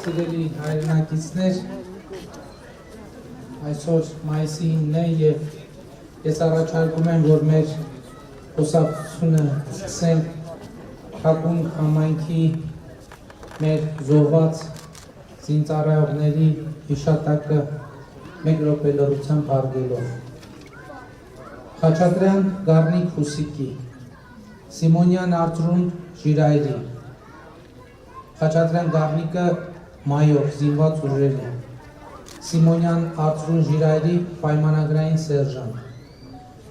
Սիրելի հայրենակիցներ, այսօր մայիսի 9-ն է և ես առաջարկում եմ, որ մեր խոսակցությունը սկսենք Թակուն համայնքի մեր զոհված զինծառայողների հիշատակը 1 րոպե լռությամբ հարգելով։ Խաչատրյան Գառնիկ Հուսիկի, Սիմոնյան Արծրուն Ժիրայրի, Խաչատրյան Գառնիկը մայոր զինված ուժերի, Սիմոնյան Արծրուն Ժիրայրի պայմանագրային սերժանտ,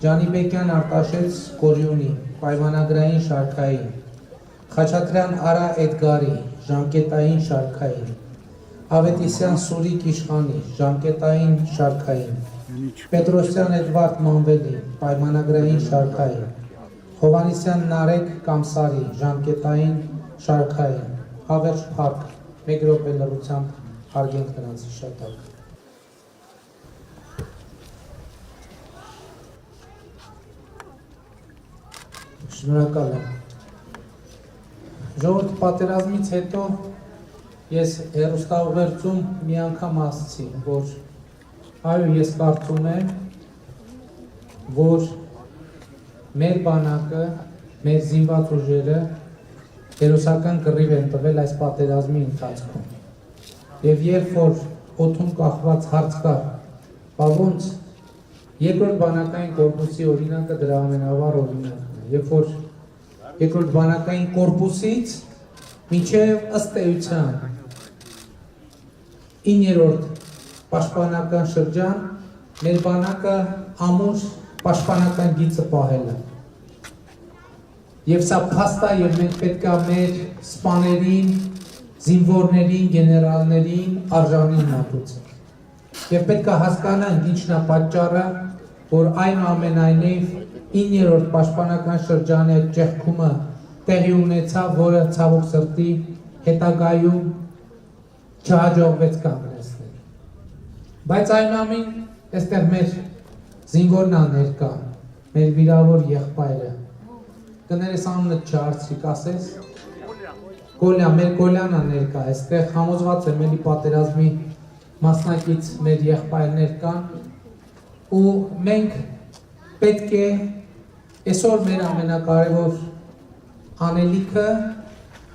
Ջանիբեկյան Արտաշեց Կորյունի պայմանագրային շարքային, Խաչատրյան Արա Էդգարի ժամկետային շարքային, Ավետիսյան Սուրիկ Իշխանի ժամկետային շարքային, Պետրոսյան Էդվարդ Մանվելի պայմանագրային շարքային, Հովանեսյան Նարեկ Կամսարի ժամկետային շարքային, Հավերժ Փարք 1 րոպե լռությամբ հարգենք նրանց հիշատակը։ Շնորհակալ եմ։ Ժողովուրդ, պատերազմից հետո ես հեռուստաուղերձում մի անգամ ասացի, որ այո, ես կարծում եմ, որ մեր բանակը, մեր զինված ուժերը հերոսական կռիվ են տվել այս պատերազմի ընթացքում։ Եվ երբ որ օդում կախված հարց կար, բա ոնց երկրորդ բանակային կորպուսի օրինակը դրա ամենավառ օրինակն է, երբ որ երկրորդ բանակային կորպուսից մինչև ըստ էության 9-րդ պաշտպանական շրջան մեր բանակը ամուր պաշտպանական գիծը պահել է։ Եվ սա փաստ է, եւ մենք պետք է մեր սպաներին, զինվորներին, գեներալներին արժանին մատուցենք։ Եվ պետք է հասկանանք ինչն է պատճառը, որ այնուամենայնիվ 9-րդ պաշտպանական շրջանի այդ ճեղքումը տեղի ունեցավ, որը ցավոք սրտի հետագայում չհաջողվեց կանգնեցնել։ Բայց այնուամենայնիվ այստեղ մեր զինվորն է ներկա, մեր վիրավոր եղբայրը։ Կներես անունը չհարցրի, կասես։ Կոլյան, մեր Կոլյանը ներկա, այստեղ համոզված եմ էլի պատերազմի մասնակից մեր եղբայրներ կան ու մենք պետք է այսօր մեր ամենակարևոր անելիքը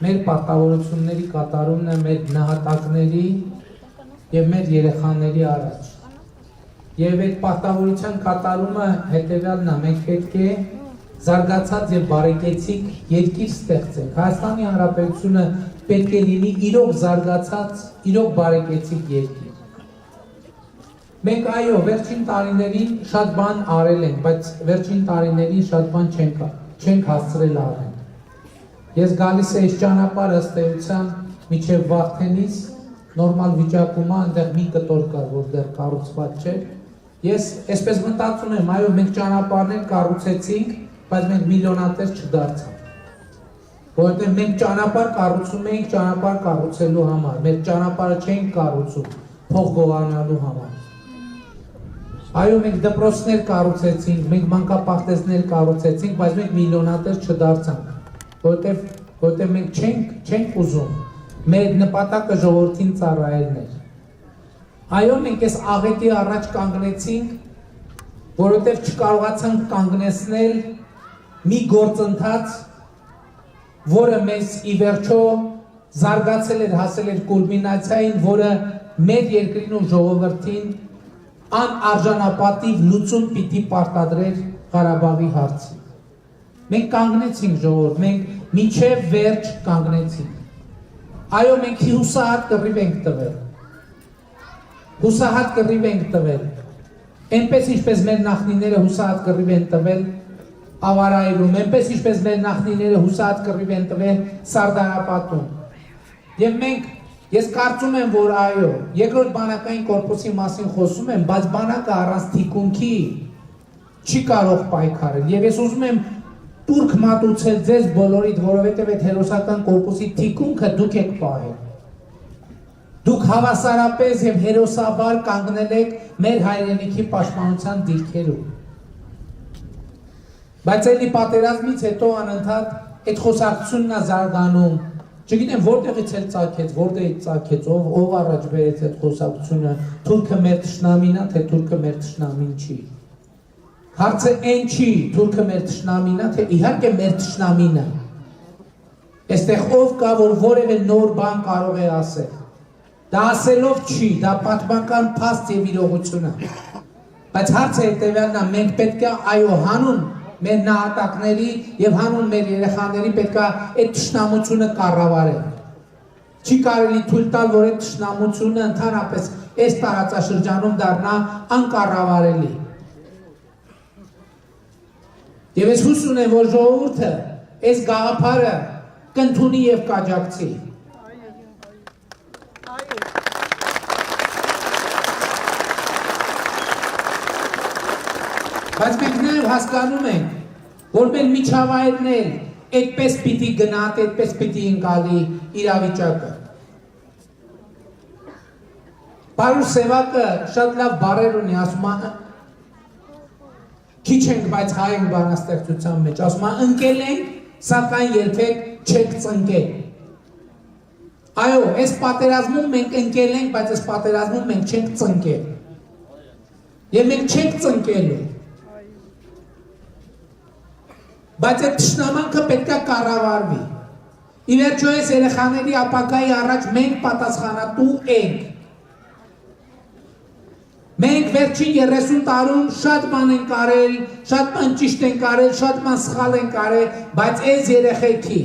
մեր պարտավորությունների կատարումն է մեր նահատակների եւ մեր երեխաների առաջ։ Եվ այդ պարտավորության կատարումը հետեւյալն է, մենք պետք է զարգացած եւ բարեկեցիկ երկիր ստեղծենք։ Հայաստանի Հանրապետությունը պետք է լինի իրոք զարգացած, իրոք բարեկեցիկ երկիր։ Մենք այո, վերջին տարիներին շատ բան արել ենք, բայց վերջին տարիներին շատ բան չենք հասցրել արել։ Ես գալիս եմ այս ճանապարհը ըստ էության միջև Վախթենից նորմալ վիճակում է, այնտեղ մի կտոր կար, որ դեռ կառուցված չէր։ Ես այսպես մտածում եմ, այո, մենք ճանապարհներ կառուցեցինք, բայց մենք միլիոնատեր չդարձանք։ Որովհետև մենք ճանապարհ կառուցում էինք ճանապարհ կառուցելու համար, մեր ճանապարհը չենք կառուցում փող գողանալու համար։ Այո, մենք դպրոցներ կառուցեցինք, մենք մանկապարտեզներ կառուցեցինք, բայց մենք միլիոնատեր չդարձանք, որովհետև մենք չենք ուզում մեր նպատակը ժողովրդին ծառայելն էր։ Այո, մենք այս աղետի առաջ կանգնեցինք, որովհետև չկարողացանք կանգնեցնել մի գործընթաց, որը մեզ ի վերջո զարգացել էր, հասել էր կուլմինացիային, որը մեր երկրին ու ժողովրդին անարժանապատիվ լուծում պիտի պարտադրեր Ղարաբաղի հարցին։ Մենք կանգնեցինք ժողովուրդ, մենք մինչև վերջ կանգնեցինք։ Այո, մենք հուսահատ կռիվ ենք տվել։ Հուսահատ կռիվ ենք տվել։ Այնպես ինչպես մեր նախնիները հուսահատ կռիվ են տվել Ավարայում, այնպես ինչպես մեր նախնիները հուսահատ կռիվ են տվել Սարդարապատում։ Եվ մենք, ես կարծում եմ, որ այո, երկրորդ բանակային կորպուսի մասին խոսում եմ, բայց բանակը առանց թիկունքի չի կարող պայքարել։ Եվ ես ուզում եմ տուրք մատուցել ձեզ բոլորիդ, որովհետև այդ հերոսական կորպուսի թիկունքը դուք եք պահել։ Դուք հավասարապես եւ հերոսաբար կանգնել եք մեր հայրենիքի պաշտպանության դիրքերում։ Բայց էլի պատերազմից հետո անընդհատ այդ խոսակցությունն է զարգանում։ Չգիտեմ որտեղից էլ ծագեց, որտեղից ծագեց, ով առաջ բերեց այդ խոսակցությունը, թուրքը մեր թշնամին է, թե թուրքը մեր թշնամին չի։ Հարցը այն չի, թուրքը մեր թշնամին է, թե իհարկե մեր թշնամին է։ Այստեղ ով կա, որ որևէ նոր բան կարող է ասել։ Դա ասելով չի, դա պատմական փաստ եւ իրողություն է։ Բայց հարցը հետեւյալն է, մենք պետք է այո հանուն մեր նահատակների եւ հանուն մեր երեխաների պետք է այդ թշնամությունը կառավարել։ Չի կարելի թույլ տալ, որ այդ թշնամությունը ընդհանրապես այս տարածաշրջանում դառնա անկառավարելի։ Եվ ես հույս ունեմ, որ ժողովուրդը այս գաղափարը կընդունի եւ կաջակցի։ Բայց մենք նաև հասկանում ենք, որ մեր միջավայրն էլ այդպես պիտի գնահատի, այդպես պիտի ընկալի իրավիճակը։ Պարուս Սևակը շատ լավ բառեր ունի, ասում է քիչ ենք, բայց հայ ենք բանաստեղծության մեջ, ասում է ընկել ենք, սակայն երբեք չենք ծնկել։ Այո, այս պատերազմում մենք ընկել ենք, բայց այս պատերազմում մենք չենք ծնկել։ Եվ մենք չենք ծնկելու։ Բայց այդ թշնամանքը պետք է կառավարվի։ Ի վերջո այս երեխաների ապագայի առաջ մենք պատասխանատու ենք։ Մենք վերջին 30 տարում շատ բան ենք արել, շատ բան ճիշտ ենք արել, շատ բան սխալ ենք արել, բայց այս երեխեքի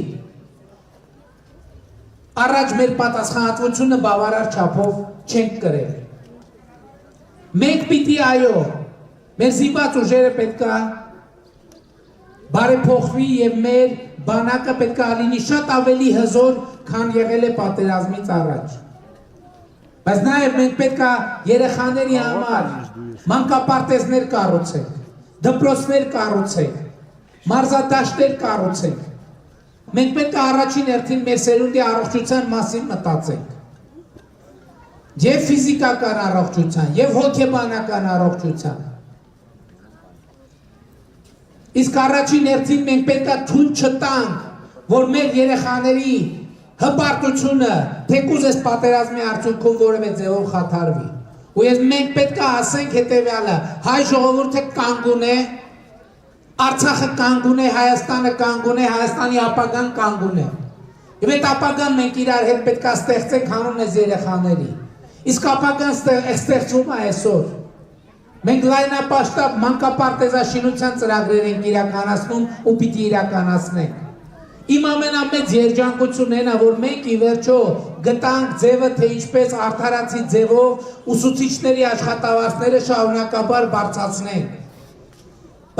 առաջ մեր պատասխանատվությունը բավարար չափով չենք կրել։ Մենք պիտի այո, մեր զինված ուժերը պետք է բարեփոխվի եւ մեր բանակը պետք է լինի շատ ավելի հզոր, քան եղել է պատերազմից առաջ։ Բայց նաեւ մենք պետք է երեխաների համար մանկապարտեզներ կառուցենք, դպրոցներ կառուցենք, մարզադաշտեր կառուցենք։ Մենք պետք է առաջին հերթին մեր սերունդի առողջության մասին մտածենք։ Եվ ֆիզիկական առողջության, եւ հոգեբանական առողջության։ Իսկ առաջին հերթին մենք պետք է թույլ չտանք, որ մեր երեխաների հպարտությունը թեկուզ այս պատերազմի արդյունքում որևէ ձևով խաթարվի։ Ու մենք պետք է ասենք հետևյալը, հայ ժողովուրդը կանգուն է, Արցախը կանգուն է, Հայաստանը կանգուն է, Հայաստանի ապագան կանգուն է։ Եվ այդ ապագան մենք իրար հետ պետք է ստեղծենք հանուն այս երեխաների։ Իսկ ապագան ստեղծվում է այսօր։ Մենք լայնապաշտապ մանկապարտեզաշինության ծրագրեր ենք իրականացնում ու պիտի իրականացնենք։ Իմ ամենամեծ երջանկությունն այն է, որ մենք ի վերջո գտանք ձևը, թե ինչպես արդարացի ձևով ուսուցիչների աշխատավարձները շարունակաբար բարձրացնենք։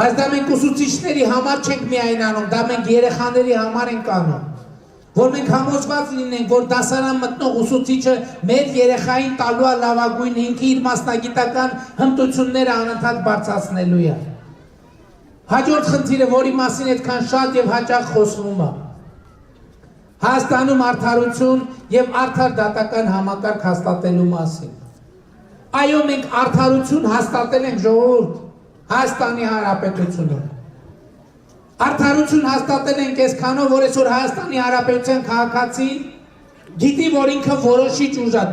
Բայց դա մենք ուսուցիչների համար չենք միայն անում, դա մենք երեխաների համար ենք անում, որ մենք համոզված լինենք, որ դասարան մտնող ուսուցիչը մեր երեխային տալու է լավագույն, ինքը իր մասնագիտական հմտությունները անընդհատ բարձրացնելու է։ Հաջորդ խնդիրը, որի մասին այդքան շատ եւ հաճախ խոսվում է, Հայաստանում արդարություն եւ արդար դատական համակարգ հաստատելու մասին։ Այո, մենք արդարություն հաստատել ենք, ժողովուրդ, Հայաստանի Հանրապետությունում։ Արդարություն հաստատել ենք այսքանով, որ այսօր Հայաստանի Հանրապետության քաղաքացին գիտի, որ ինքը որոշիչ ուժ է։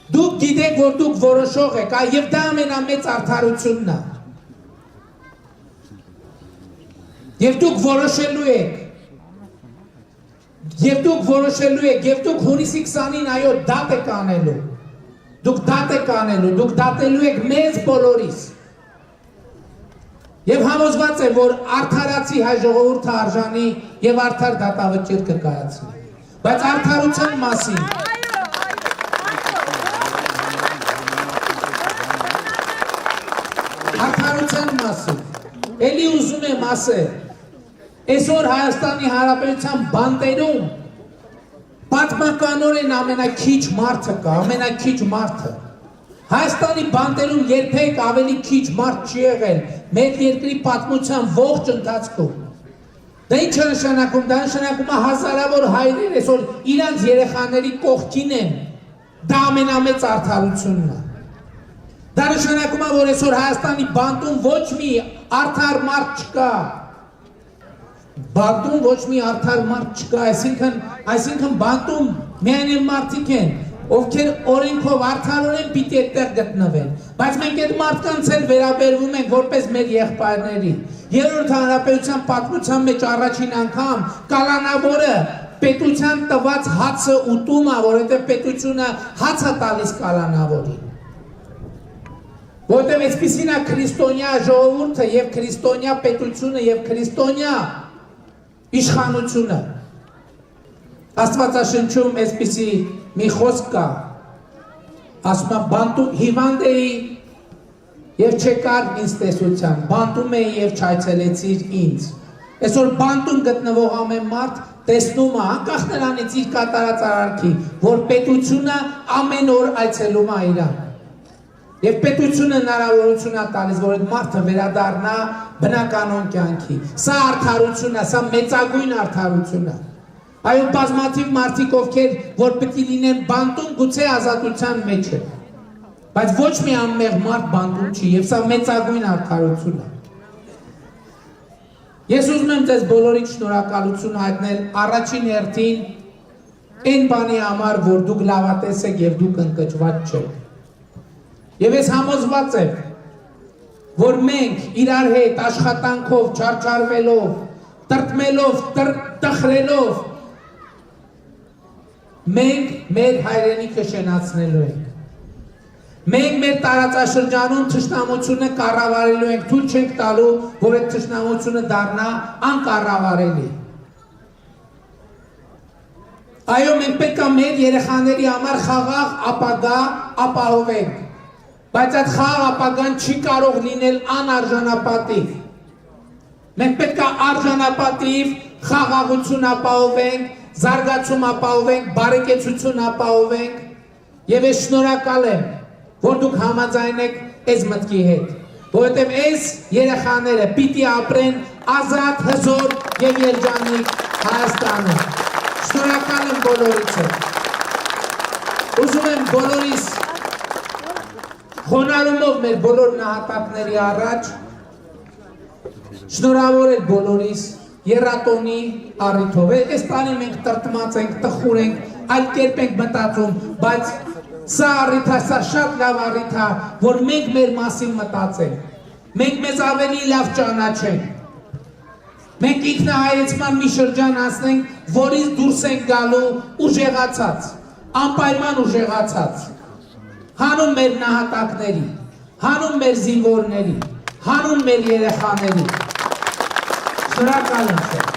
Դուք գիտեք, որ դուք որոշող եք, եւ դա ամենամեծ արդարությունն է։ Եվ դուք որոշելու եք։ Եվ դուք հունիսի 20-ին այո դատ եք անելու։ Դուք դատելու եք մեզ բոլորիս։ Եվ համոզված եմ, որ արդարացի հայ ժողովուրդը արժանի եւ արդար դատավճիռ կկայացնի։ Բայց արդարության մասին էլի ուզում եմ ասել, այսօր Հայաստանի Հանրապետության բանտերում պատմականորեն ամենակիչ մարդը կա, ամենակիչ մարդը։ Հայաստանի բանտերում երբեք ավելի քիչ մարդ չի եղել մեր երկրի պատմության ողջ ընթացքում։ Դա ինչ է նշանակում, դա նշանակում է հազարավոր հայրեր այսօր իրանց երեխաների կողքին են, դա ամենամեծ արդարությունն է։ Դա նշանակում է, որ այսօր Հայաստանի բանտում ոչ մի արդար մարդ չկա։ Բանտում ոչ մի արդար մարդ չկա, այսինքն բանտում միայն այն մարդիկ են, ովքեր օրենքով արդարորեն պիտի այդտեղ գտնվեն, բայց մենք այդ մարդկանց էլ վերաբերվում ենք որպես մեր եղբայրների։ Երրորդ հանրապետության պատմության մեջ առաջին անգամ կալանավորը պետության տված հացը ուտում է, որովհետև պետությունը հաց է տալիս կալանավորին։ Որտեղ այսպիսին է քրիստոնյա ժողովուրդը եւ քրիստոնյա պետությունը եւ քրիստոնյա իշխանությունը։ Աստվածաշնչում այսպիսի մի խոսք կա, ասում է բանտում հիվանդ էի եւ չեկար ինձ տեսության, բանտում էի եւ չայցելեցիր ինձ։ Այսօր բանտում գտնվող ամեն մարդ տեսնում է, անկախ նրանից իր կատարած արարքի, որ պետությունը ամեն օր այցելում է իրան։ Եվ պետությունը հնարավորություն է տալիս, որ այդ մարդը վերադառնա բնականոն կյանքի։ Սա արդարություն է, սա մեծագույն արդարություն է։ Այո, բազմաթիվ մարդիկ, ովքեր որ պետք է լինեն բանտում, գուցե ազատության մեջ է։ Բայց ոչ մի անմեղ մարդ բանտում չի, եւ սա մեծագույն արդարություն է։ Ես ուզում եմ ձեզ բոլորիդ շնորհակալություն հայտնել առաջին հերթին այն բանի համար, որ դուք լավատես եք եւ դուք ընկճված չեք։ Եվ ես համոզված եմ, որ մենք իրար հետ աշխատանքով, չարչարվելով, տրտմելով, տխրելով, մենք մեր հայրենիքը շենացնելու ենք։ Մենք մեր տարածաշրջանում թշնամությունը կառավարելու ենք, թույլ չենք տալու, որ այդ թշնամությունը դառնա անկառավարելի։ Այո, մենք պետք է մեր երեխաների համար խաղաղ ապագա ապահովենք։ Բայց այդ խաղաղ ապագան չի կարող լինել անարժանապատիվ։ Մենք պետք է արժանապատիվ խաղաղություն ապահովենք, զարգացում ապահովենք, բարեկեցություն ապահովենք, եւ ես շնորհակալ եմ, որ դուք համաձայն եք այս մտքի հետ, որովհետեւ այս երեխաները պիտի ապրեն ազատ, հզոր եւ երջանիկ Հայաստանում։ Շնորհակալ եմ բոլորիցս։ Ուզում եմ բոլորիս խոնարհումով մեր բոլոր նահատակների առաջ շնորհավորել բոլորիս երաթոնի առիթով։ Այս տարի մենք տրտմած ենք, տխուր ենք, այլ կերպ ենք մտածում, բայց սա առիթ է, սա շատ լավ առիթ է, որ մենք մեր մասին մտածենք, մենք մեզ ավելի լավ ճանաչենք։ Մենք ինքնահայեցման մի շրջան անցնենք, որից դուրս ենք գալու ուժեղացած, անպայման ուժեղացած, հանուն մեր նահատակների, հանուն մեր զինվորների, հանուն մեր երեխաների։ Շնորհակալ եմ ձեզ։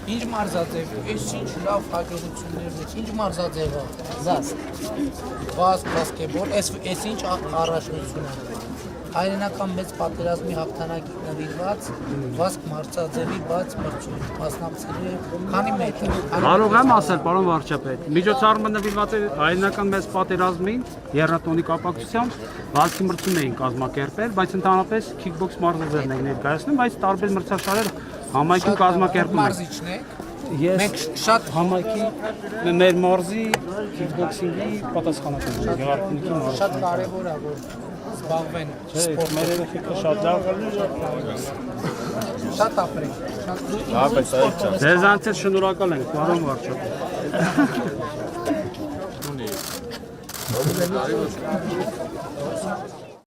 Ինչ մարզաձև, այս ինչ լավ հաջողություններն է, ինչ մարզաձև է, զաստ, բասկետբոլ, այս ինչ առաջնություն է, հայրենական մեծ պատերազմի հաղթանակի նվիրված, վասկ մարզաձևի բաց մրցույթ, մասնակցելու է քանի մետր։ Կարող եմ ասել, պարոն վարչապետ, միջոցառումը նվիրված է հայրենական մեծ պատերազմին, եռնատոնի կապակցությամբ, վազքի մրցում էին կազմակերպել, բայց ընդհանրապես քիքբոքս մարզաձևն են ներկայացնում, բայց տարբեր մրցաշարեր համայնքում կազմակերպում են։ Ես շատ համայնքի մեր մարզի քիքբոքսինգի պատասխանատուն եմ։ Շատ կարևոր է, որ զբաղվեն սպորտով։ Մեր երեխեքը շատ լավ են։ Շատ ապրենք։ Ձեզանից շնորհակալ ենք, պարոն վարչապետ։